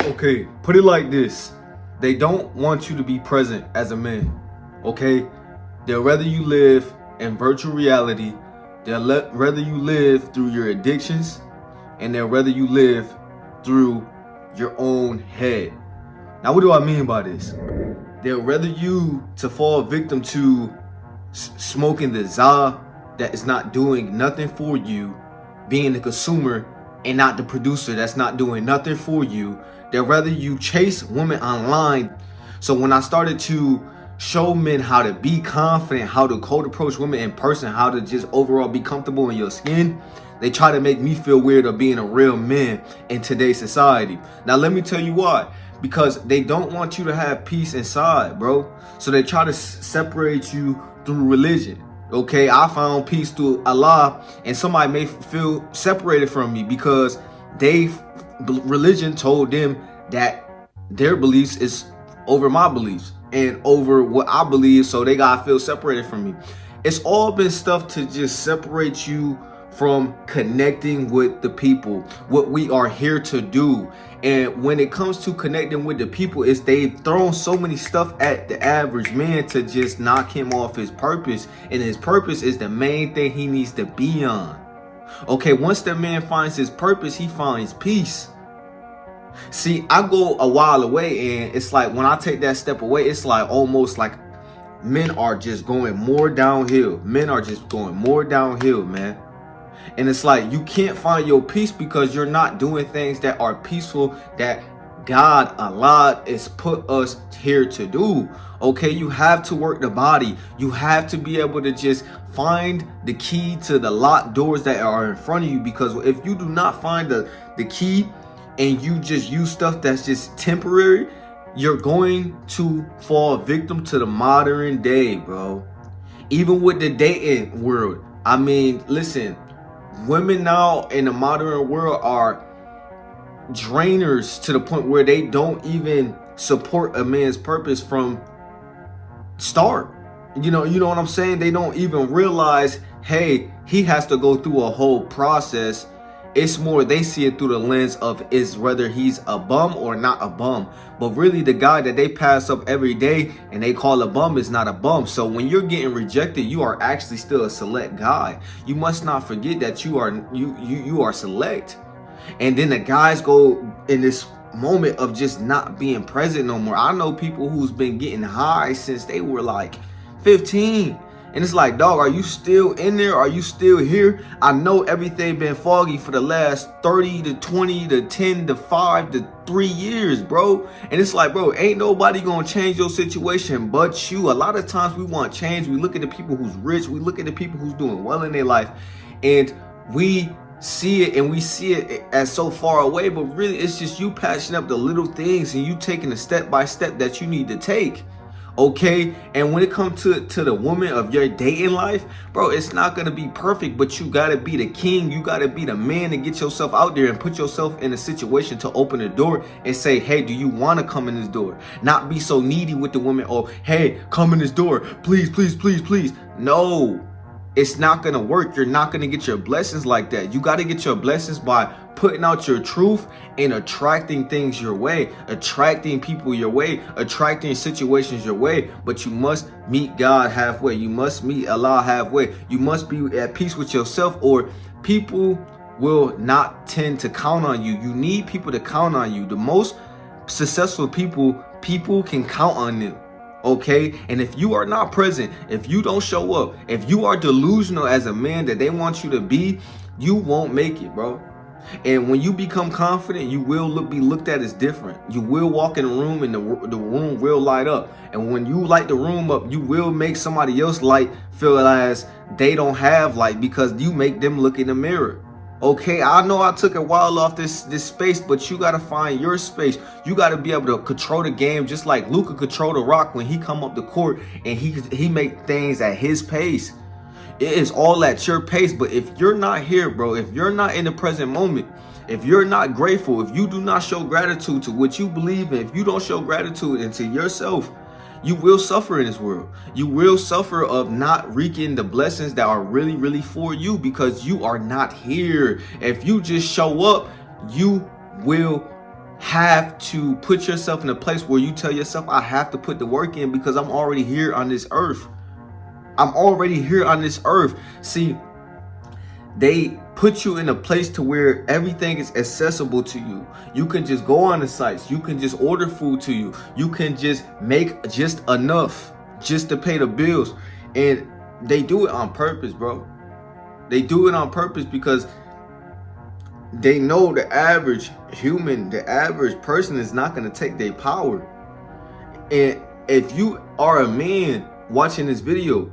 Okay, put it like this. They don't want you to be present as a man. Okay? They'll rather you live in virtual reality. They'll rather you live through your addictions, and they'll rather you live through your own head. Now, what do I mean by this? They'll rather you to fall victim to smoking the za that is not doing nothing for you, being the consumer and not the producer that's not doing nothing for you. They'd rather you chase women online. So when I started to show men how to be confident, how to cold approach women in person, how to just overall be comfortable in your skin, they try to make me feel weird of being a real man in today's society. Now let me tell you why. Because they don't want you to have peace inside, bro. So they try to separate you through religion. Okay, I found peace through Allah, and somebody may feel separated from me because religion told them that their beliefs is over my beliefs and over what I believe, so they gotta feel separated from me. It's all been stuff to just separate you from connecting with the people, what we are here to do. And when it comes to connecting with the people, is they've thrown so many stuff at the average man to just knock him off his purpose. And his purpose is the main thing he needs to be on. Okay, once the man finds his purpose, he finds peace. See, I go a while away, and it's like when I take that step away, it's like almost like men are just going more downhill. Men are just going more downhill, man. And it's like you can't find your peace because you're not doing things that are peaceful, that God, Allah, is put us here to do. Okay, you have to work the body. You have to be able to just find the key to the locked doors that are in front of you, because if you do not find the key and you just use stuff that's just temporary, you're going to fall victim to the modern day, bro. Even with the dating world, I mean, listen, women now in the modern world are drainers to the point where they don't even support a man's purpose from start. You know what I'm saying? They don't even realize, hey, he has to go through a whole process. It's more they see it through the lens of is whether he's a bum or not a bum. But really the guy that they pass up every day and they call a bum is not a bum. So when you're getting rejected, you are actually still a select guy. You must not forget that you are select. And then the guys go in this moment of just not being present no more. I know people who's been getting high since they were like 15. And it's like, dog, are you still in there? Are you still here? I know everything been foggy for the last 30 to 20 to 10 to 5 to 3 years, bro. And it's like, bro, ain't nobody gonna change your situation but you. A lot of times we want change. We look at the people who's rich. We look at the people who's doing well in their life. And we see it, and we see it as so far away. But really, it's just you patching up the little things and you taking the step by step that you need to take. Okay, and when it comes to the woman of your dating life, bro, it's not gonna be perfect, but you gotta be the king. You gotta be the man to get yourself out there and put yourself in a situation to open the door and say, hey, do you want to come in this door? Not be so needy with the woman. Oh, hey, come in this door, please, please, please, please. No, it's not gonna work. You're not gonna get your blessings like that. You gotta get your blessings by putting out your truth and attracting things your way, attracting people your way, attracting situations your way. But you must meet God halfway. You must meet Allah halfway. You must be at peace with yourself, or people will not tend to count on you. You need people to count on you. The most successful people can count on them. Okay, and if you are not present, if you don't show up, if you are delusional as a man that they want you to be, you won't make it, bro. And when you become confident, you will be looked at as different. You will walk in a room and the room will light up. And when you light the room up, you will make somebody else light feel as they don't have light, because you make them look in the mirror. Okay, I know I took a while off this space, but you got to find your space. You got to be able to control the game just like Luka controlled the rock when he come up the court and he make things at his pace. It is all at your pace. But if you're not here, bro, if you're not in the present moment, if you're not grateful, if you do not show gratitude to what you believe in, if you don't show gratitude into yourself, you will suffer in this world. You will suffer of not reaping the blessings that are really, really for you, because you are not here. If you just show up, you will have to put yourself in a place where you tell yourself, I have to put the work in because I'm already here on this earth. I'm already here on this earth. See, they put you in a place to where everything is accessible to you. You can just go on the sites. You can just order food to you. You can just make just enough just to pay the bills. And they do it on purpose, bro. They do it on purpose because they know the average human, the average person is not going to take their power. And if you are a man watching this video,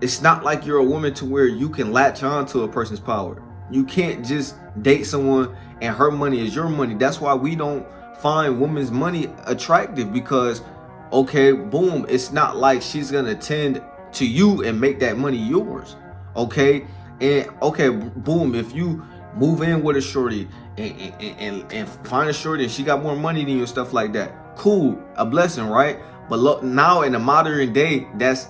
it's not like you're a woman to where you can latch on to a person's power. You can't just date someone and her money is your money. That's why we don't find women's money attractive, because, okay, boom, it's not like she's going to tend to you and make that money yours. Okay. And okay, boom, if you move in with a shorty and find a shorty and she got more money than you and stuff like that, cool, a blessing, right? But look, now in the modern day, that's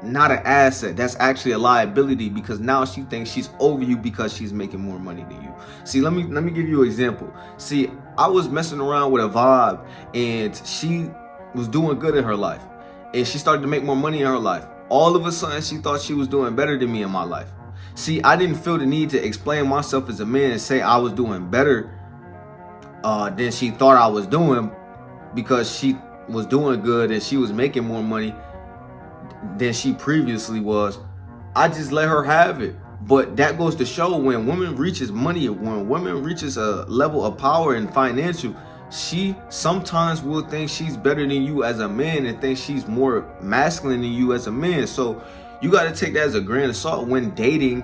not an asset. That's actually a liability, because now she thinks she's over you because she's making more money than you. See, let me give you an example. See, I was messing around with a vibe and she was doing good in her life and she started to make more money in her life. All of a sudden, she thought she was doing better than me in my life. See, I didn't feel the need to explain myself as a man and say I was doing better than she thought I was doing, because she was doing good and she was making more money than she previously was. I just let her have it. But that goes to show, when women reaches money, when women reaches a level of power and financial, she sometimes will think she's better than you as a man and think she's more masculine than you as a man. So you got to take that as a grain of salt when dating,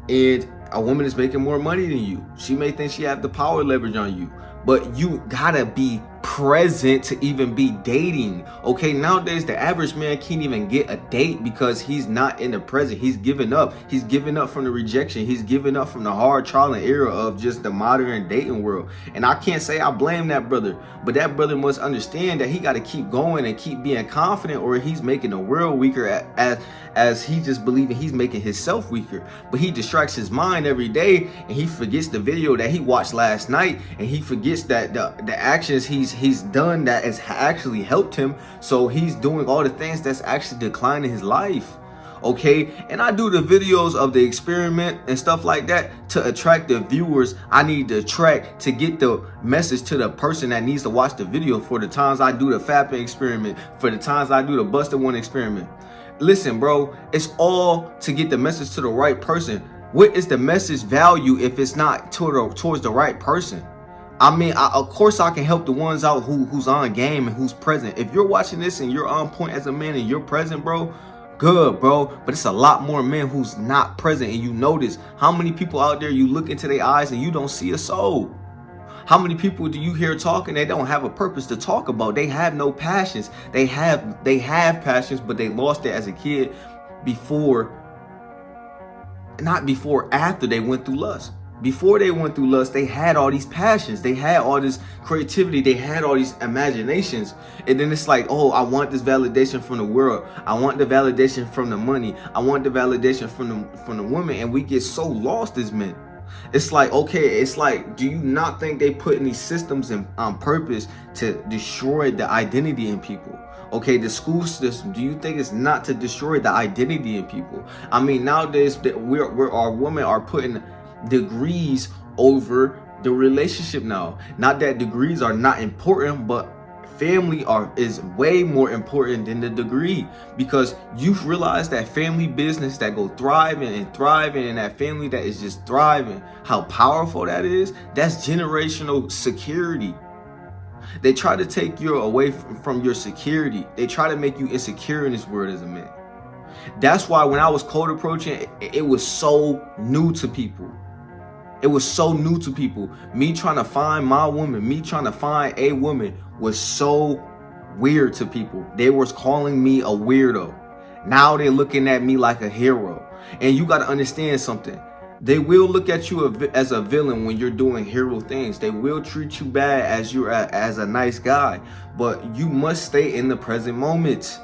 and a woman is making more money than you. She may think she have the power leverage on you, but you gotta be present to even be dating. Okay, nowadays the average man can't even get a date because he's not in the present. He's giving up. He's giving up from the rejection. He's giving up from the hard trial and error of just the modern dating world. And I can't say I blame that brother, but that brother must understand that he got to keep going and keep being confident, or he's making the world weaker as he just believing he's making himself weaker. But he distracts his mind every day and he forgets the video that he watched last night, and he forgets that the actions he's done that has actually helped him. So he's doing all the things that's actually declining his life. Okay, and I do the videos of the experiment and stuff like that to attract the viewers I need to attract, to get the message to the person that needs to watch the video. For the times I do the fapping experiment, for the times I do the busted one experiment. Listen, bro, it's all to get the message to the right person. What is the message value if it's not towards the right person? I mean, of course I can help the ones out who's on game and who's present. If you're watching this and you're on point as a man and you're present, bro, good, bro. But it's a lot more men who's not present, and you notice how many people out there you look into their eyes and you don't see a soul. How many people do you hear talking? They don't have a purpose to talk about. They have no passions. They have passions, but they lost it as a kid after they went through lust. Before they went through lust, they had all these passions. They had all this creativity. They had all these imaginations. And then it's like, oh, I want this validation from the world. I want the validation from the money. I want the validation from the woman. And we get so lost as men. It's like, okay, it's like, do you not think they put in these systems on purpose to destroy the identity in people? Okay, the school system, do you think it's not to destroy the identity in people? I mean, nowadays, our women are putting degrees over the relationship now. Not that degrees are not important, but family is way more important than the degree, because you've realized that family business that go thriving and that family that is just thriving, how powerful that is. That's generational security. They try to take you away from your security. They try to make you insecure in this world as a man. That's why when I was cold approaching, it was so new to people. It was so new to people. Me trying to find my woman, me trying to find a woman was so weird to people. They was calling me a weirdo. Now they're looking at me like a hero. And you got to understand something. They will look at you as a villain when you're doing hero things. They will treat you bad as you're as a nice guy. But you must stay in the present moment.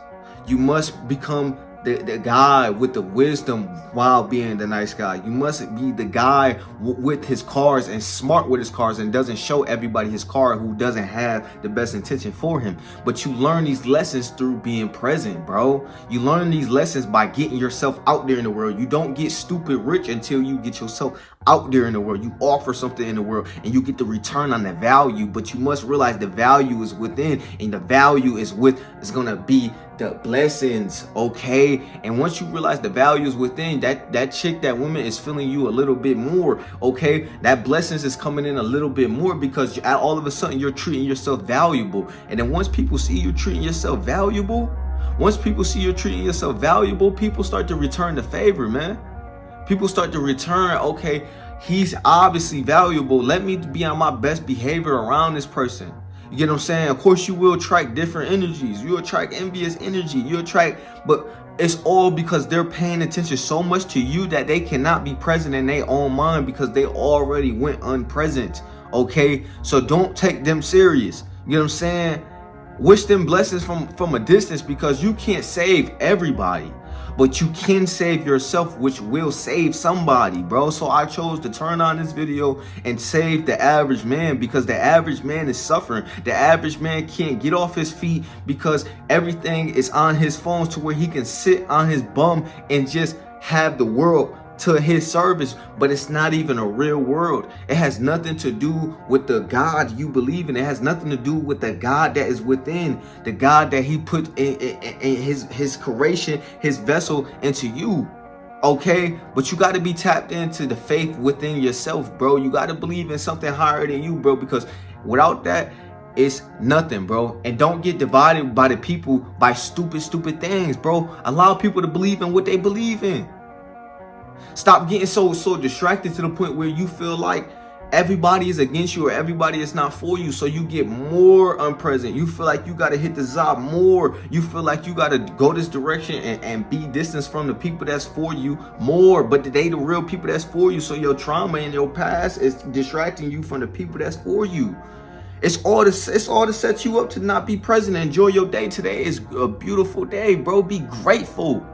You must become the guy with the wisdom while being the nice guy. You must be the guy with his cars and smart with his cars and doesn't show everybody his car who doesn't have the best intention for him. But you learn these lessons through being present, bro. You learn these lessons by getting yourself out there in the world. You don't get stupid rich until you get yourself out there in the world. You offer something in the world and you get the return on the value, but you must realize the value is within, and the value is gonna be the blessings, okay? And once you realize the value is within, that chick, that woman is feeling you a little bit more, okay? That blessings is coming in a little bit more because all of a sudden you're treating yourself valuable. And then once people see you treating yourself valuable, people start to return the favor, man. People start to return, okay, he's obviously valuable. Let me be on my best behavior around this person. You get what I'm saying? Of course, you will attract different energies. You'll attract envious energy. But it's all because they're paying attention so much to you that they cannot be present in their own mind because they already went unpresent, okay? So don't take them serious. You get what I'm saying? Wish them blessings from a distance because you can't save everybody. But you can save yourself, which will save somebody, bro. So I chose to turn on this video and save the average man because the average man is suffering. The average man can't get off his feet because everything is on his phone to where he can sit on his bum and just have the world to his service, but it's not even a real world. It has nothing to do with the God you believe in. It has nothing to do with the God that is within, the God that he put in his creation, his vessel into you, okay? But you got to be tapped into the faith within yourself, bro. You got to believe in something higher than you, bro, because without that, it's nothing, bro. And don't get divided by the people by stupid things, bro. Allow people to believe in what they believe in. Stop getting so distracted to the point where you feel like everybody is against you or everybody is not for you. So you get more unpresent. You feel like you got to hit the job more. You feel like you got to go this direction and be distanced from the people that's for you more. But they the real people that's for you. So your trauma and your past is distracting you from the people that's for you. It's all to set you up to not be present. Enjoy your day. Today is a beautiful day, bro. Be grateful.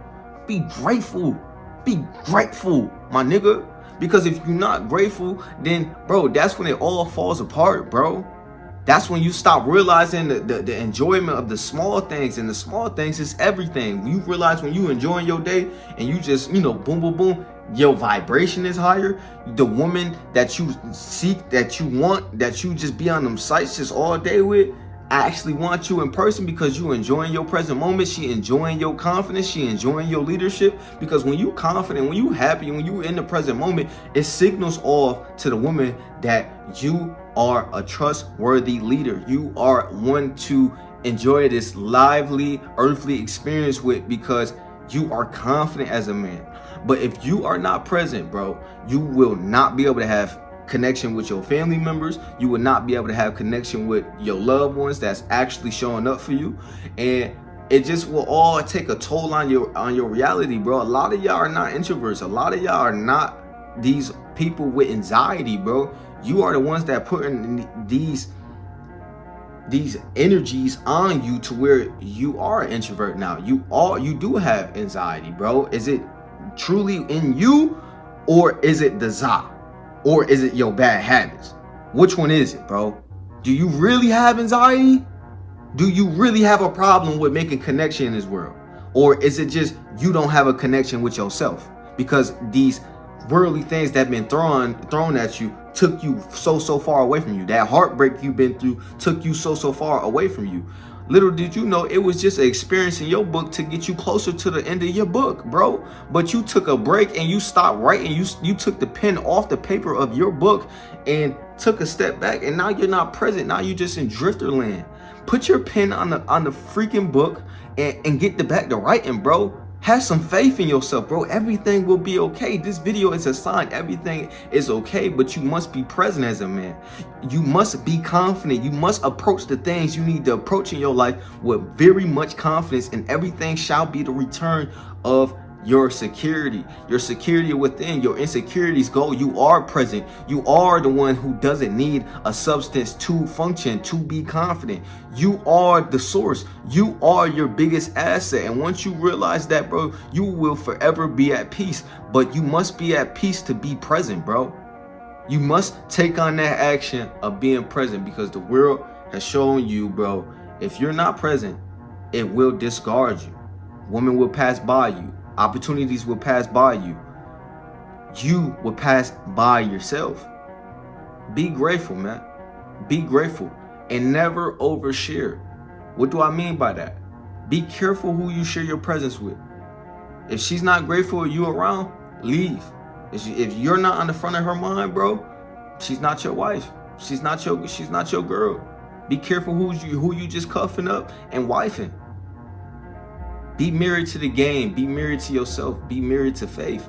Be grateful. Be grateful, my nigga. Because if you're not grateful, then, bro, that's when it all falls apart, bro. That's when you stop realizing the enjoyment of the small things. And the small things is everything. You realize when you enjoying your day and you just, boom, boom, boom, your vibration is higher. The woman that you seek, that you want, that you just be on them sites just all day with, I actually want you in person because you enjoying your present moment. She enjoying your confidence. She enjoying your leadership. Because when you confident, when you happy, when you in the present moment, it signals off to the woman that you are a trustworthy leader. You are one to enjoy this lively earthly experience with because you are confident as a man. But if you are not present, bro, you will not be able to have connection with your family members. You will not be able to have connection with your loved ones that's actually showing up for you, and it just will all take a toll on your reality, bro. A lot of y'all are not introverts. A lot of y'all are not these people with anxiety, bro. You are the ones that putting these energies on you to where you are an introvert now. You do have anxiety, bro. Is it truly in you, or is it the za? Or is it your bad habits? Which one is it, bro? Do you really have anxiety? Do you really have a problem with making connection in this world? Or is it just you don't have a connection with yourself? Because these worldly things that have been thrown at you took you so far away from you. That heartbreak you've been through took you so far away from you. Little did you know it was just an experience in your book to get you closer to the end of your book, bro. But you took a break and you stopped writing. You took the pen off the paper of your book and took a step back, and now you're not present. Now you're just in drifter land. Put your pen on the freaking book and get back to writing, bro. Have some faith in yourself, bro. Everything will be okay. This video is a sign everything is okay, but you must be present as a man. You must be confident. You must approach the things you need to approach in your life with very much confidence, and everything shall be the return of your security within. Your insecurities go. You are present. You are the one who doesn't need a substance to function, to be confident. You are the source. You are your biggest asset. And once you realize that, bro, you will forever be at peace. But you must be at peace to be present, bro. You must take on that action of being present, because the world has shown you, bro, if you're not present, it will discard you. Women will pass by you. Opportunities will pass by you. You will pass by yourself. Be grateful, man. Be grateful and never overshare. What do I mean by that? Be careful who you share your presence with. If she's not grateful you around, leave. If you're not on the front of her mind, bro, she's not your wife. She's not your girl. Be careful who you just cuffing up and wifing. Be married to the game. Be married to yourself. Be married to faith.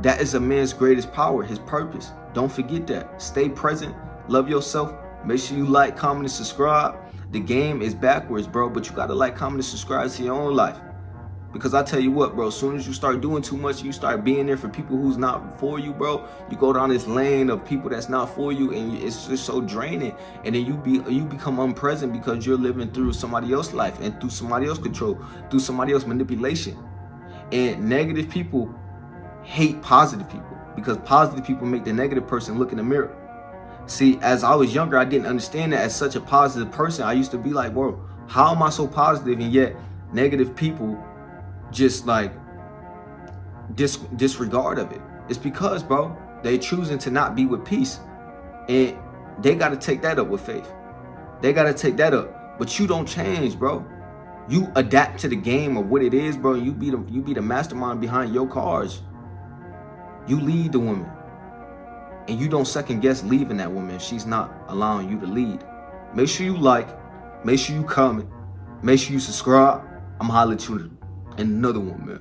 That is a man's greatest power, his purpose. Don't forget that. Stay present. Love yourself. Make sure you like, comment, and subscribe. The game is backwards, bro, but you got to like, comment, and subscribe to your own life. Because I tell you what, bro, as soon as you start doing too much, you start being there for people who's not for you, bro, you go down this lane of people that's not for you, and it's just so draining. And then you become unpresent because you're living through somebody else's life and through somebody else's control, through somebody else's manipulation. And negative people hate positive people, because positive people make the negative person look in the mirror. See, as I was younger, I didn't understand that. As such a positive person, I used to be like, bro, how am I so positive? And yet negative people just like disregard of it. It's because, bro, they choosing to not be with peace, and they got to take that up with faith. They got to take that up. But you don't change, bro. You adapt to the game of what it is, bro. You be the mastermind behind your cards. You lead the woman, and you don't second guess leaving that woman if she's not allowing you to lead. Make sure you like, make sure you comment, make sure you subscribe. I'm hollering at you in another one, man.